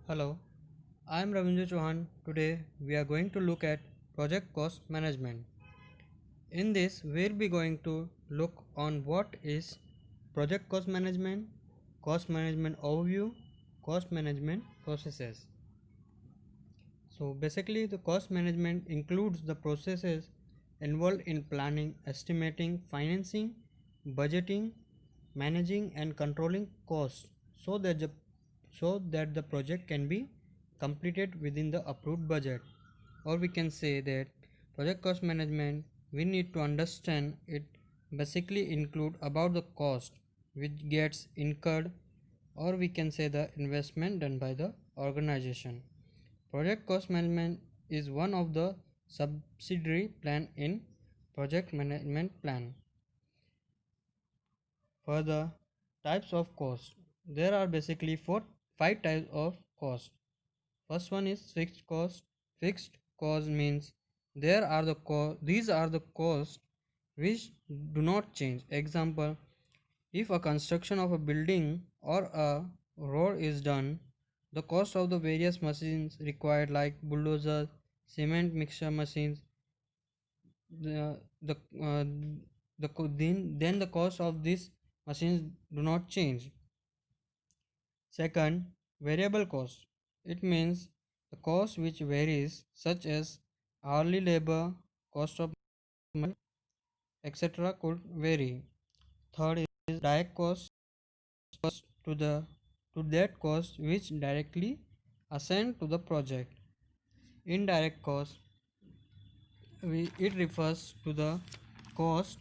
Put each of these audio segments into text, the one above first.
Hello, I am Ravindra Chauhan. Today we are going to look at project cost management. In this, we'll be going to look on what is project cost management overview, cost management processes. So basically the cost management includes the processes involved in planning, estimating, financing, budgeting, managing and controlling costs so that the project can be completed within the approved budget. Or we can say that project cost management, we need to understand it basically include about the cost which gets incurred, or we can say the investment done by the organization. Project cost management is one of the subsidiary plan in project management plan. Further, types of cost. There are basically five types of cost. First one is fixed cost. Fixed cost means these are the costs which do not change. Example, if a construction of a building or a road is done, the cost of the various machines required like bulldozers, cement mixture machines, the the uh, then the cost of these machines do not change. Second, variable cost. It means the cost which varies, such as hourly labor, cost of money, etc. could vary. Third is direct cost to the to that cost which directly assigned to the project. Indirect cost, it refers to the cost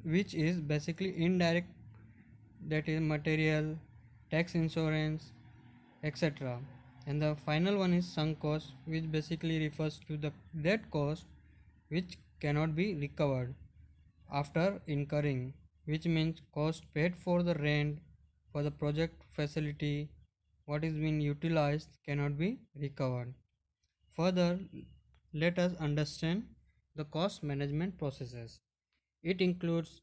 which is basically indirect, that is material, tax, insurance, etc. And the final one is sunk cost, which basically refers to the that cost which cannot be recovered after incurring, which means cost paid for the rent for the project facility what is being utilized cannot be recovered. Further, let us understand the cost management processes. It includes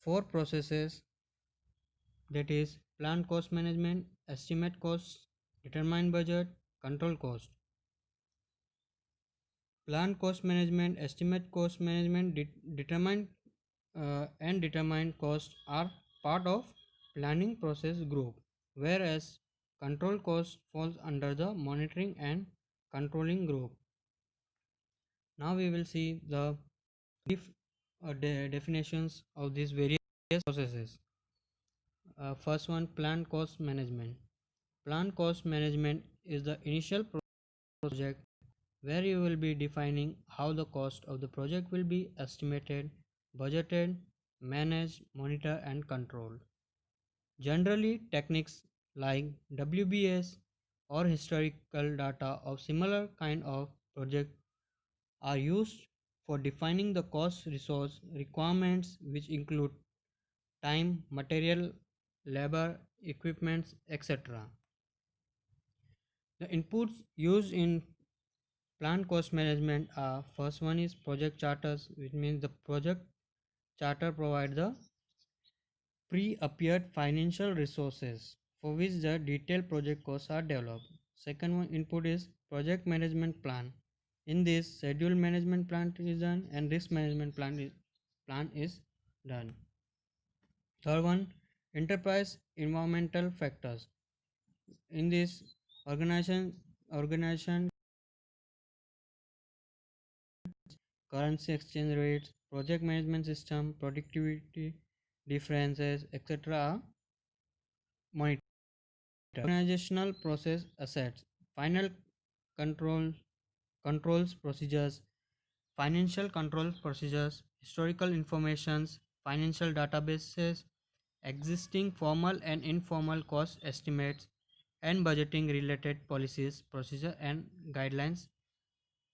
four processes, that is plan cost management, estimate costs, determine budget, control cost. Plan cost management, estimate cost management, determine cost are part of planning process group, whereas control cost falls under the monitoring and controlling group. Now we will see the brief definitions of these various processes. First one, plan cost management. Plan cost management is the initial project where you will be defining how the cost of the project will be estimated, budgeted, managed, monitored and controlled. Generally, techniques like WBS or historical data of similar kind of project are used for defining the cost resource requirements, which include time, material, labor, equipments, etc. The inputs used in plan cost management are: first one is project charters, which means the project charter provides the pre-appeared financial resources for which the detailed project costs are developed. Second one input is project management plan. In this, schedule management plan is done and risk management plan is done. Third one, enterprise environmental factors. In this, organization currency exchange rates, project management system, productivity differences, etc. are monitored. Organizational process assets, final control controls procedures, financial control procedures, historical informations, financial databases, existing formal and informal cost estimates, and budgeting related policies, procedure and guidelines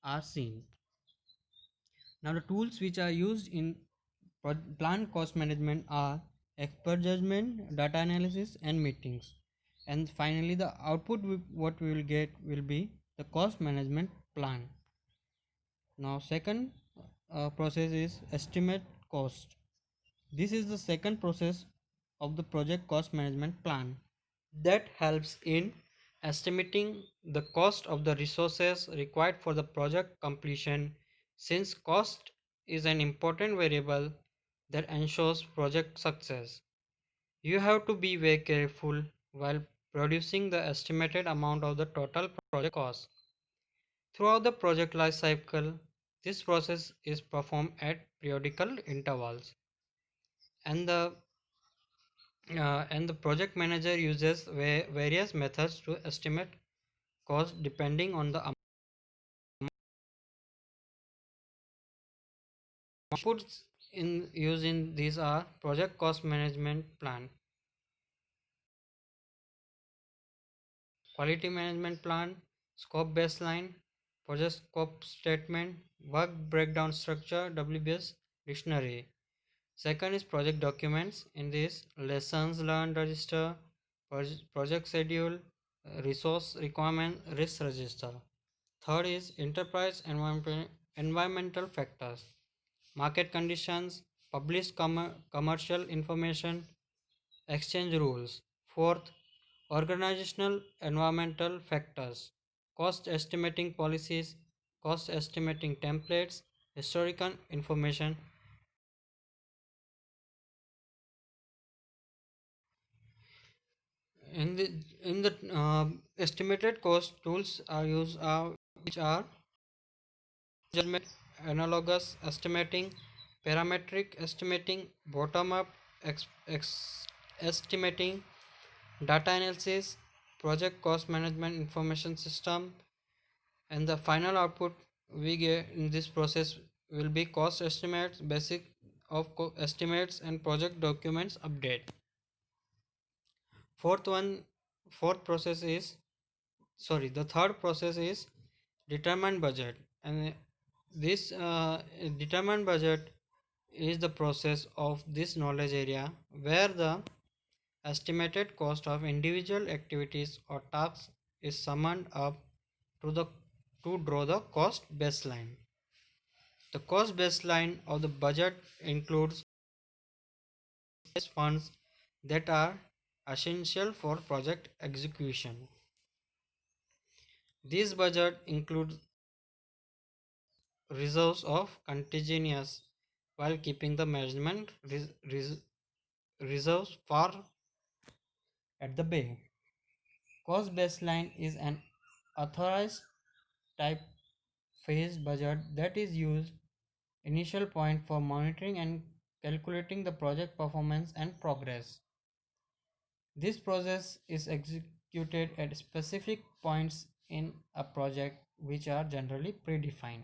are seen. Now the tools which are used in plan cost management are expert judgment, data analysis and meetings. And finally the output what we will get will be the cost management plan. Now second process is estimate cost. This is the second process of the project cost management plan that helps in estimating the cost of the resources required for the project completion, since cost is an important variable that ensures project success. You have to be very careful while producing the estimated amount of the total project cost. Throughout the project life cycle, this process is performed at periodical intervals, and the project manager uses various methods to estimate cost depending on the outputs in using these are project cost management plan, quality management plan, scope baseline, project scope statement, work breakdown structure, WBS dictionary. Second is project documents. In this, lessons learned register, project schedule, resource requirement, risk register. Third is enterprise environmental factors, market conditions, published commercial information, exchange rules. Fourth, organizational environmental factors, cost estimating policies, cost estimating templates, historical information. In the estimated cost tools are used which are judgment, analogous estimating, parametric estimating, bottom up estimating, data analysis, project cost management information system, and the final output we get in this process will be cost estimates, basic of estimates, and project documents update. Fourth one, fourth process is sorry, the third process is determined budget, and this determined budget is the process of this knowledge area where the estimated cost of individual activities or tasks is summed up to the to draw the cost baseline. The cost baseline of the budget includes funds that are essential for project execution. This budget includes reserves of contingencies while keeping the management reserves far at the bay. Cost baseline is an authorized type phased budget that is used initial point for monitoring and calculating the project performance and progress. This process is executed at specific points in a project which are generally predefined.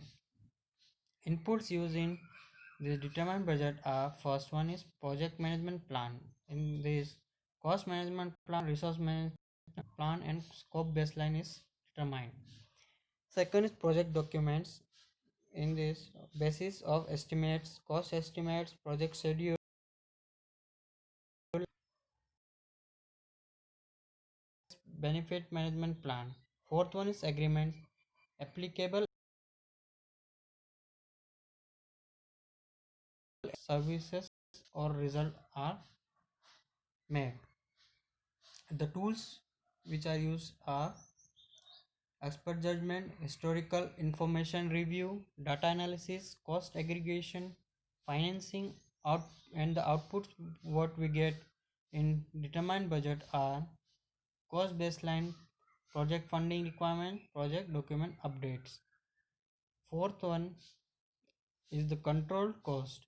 Inputs used in the determined budget are first one is project management plan. In this cost management plan, resource management plan and scope baseline is determined. Second is project documents. In this basis of estimates, cost estimates, project schedule, benefit management plan. Fourth one is agreements. Applicable services or result are made. The tools which are used are expert judgment, historical information review, data analysis, cost aggregation, financing out, and the outputs what we get in determined budget are cost baseline, project funding requirement, project document updates. Fourth one is the controlled cost.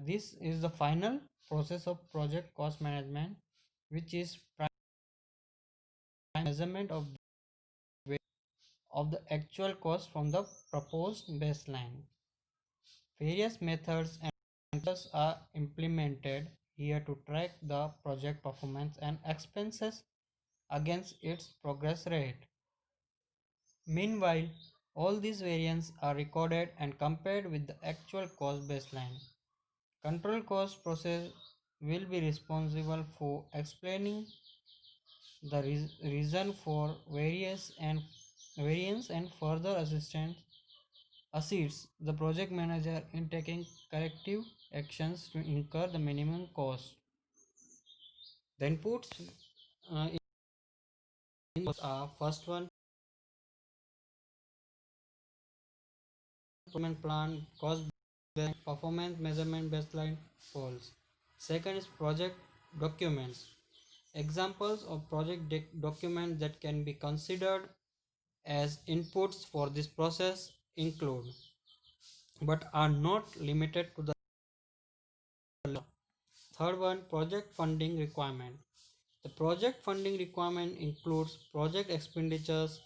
This is the final process of project cost management, which is measurement of the actual cost from the proposed baseline. Various methods and methods are implemented here to track the project performance and expenses against its progress rate. Meanwhile, all these variants are recorded and compared with the actual cost baseline. Control cost process will be responsible for explaining the reason for variance and further assistance assists the project manager in taking corrective actions to incur the minimum cost. The inputs first one, improvement plan, cost, performance measurement baseline goals. Second is project documents. Examples of project documents that can be considered as inputs for this process include, but are not limited to, the third one, project funding requirement. The project funding requirement includes project expenditures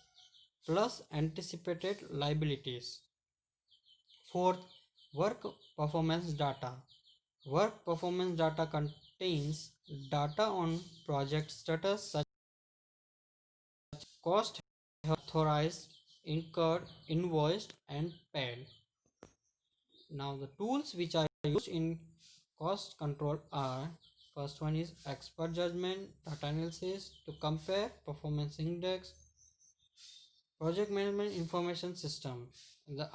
plus anticipated liabilities. Fourth, work performance data. Work performance data contains data on project status such as cost authorized, incurred, invoiced, and paid. Now the tools which are used in cost control are, first one is expert judgment, data analysis to compare performance index, project management information system. The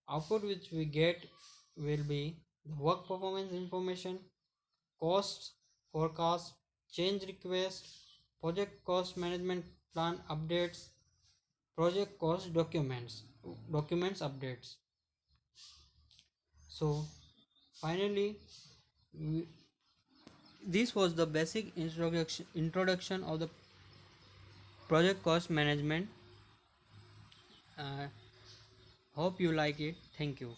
output which we get will be the work performance information, costs, forecast, change request, project cost management plan updates, project cost documents updates. So finally, this was the basic introduction of the project cost management. Hope you like it. Thank you.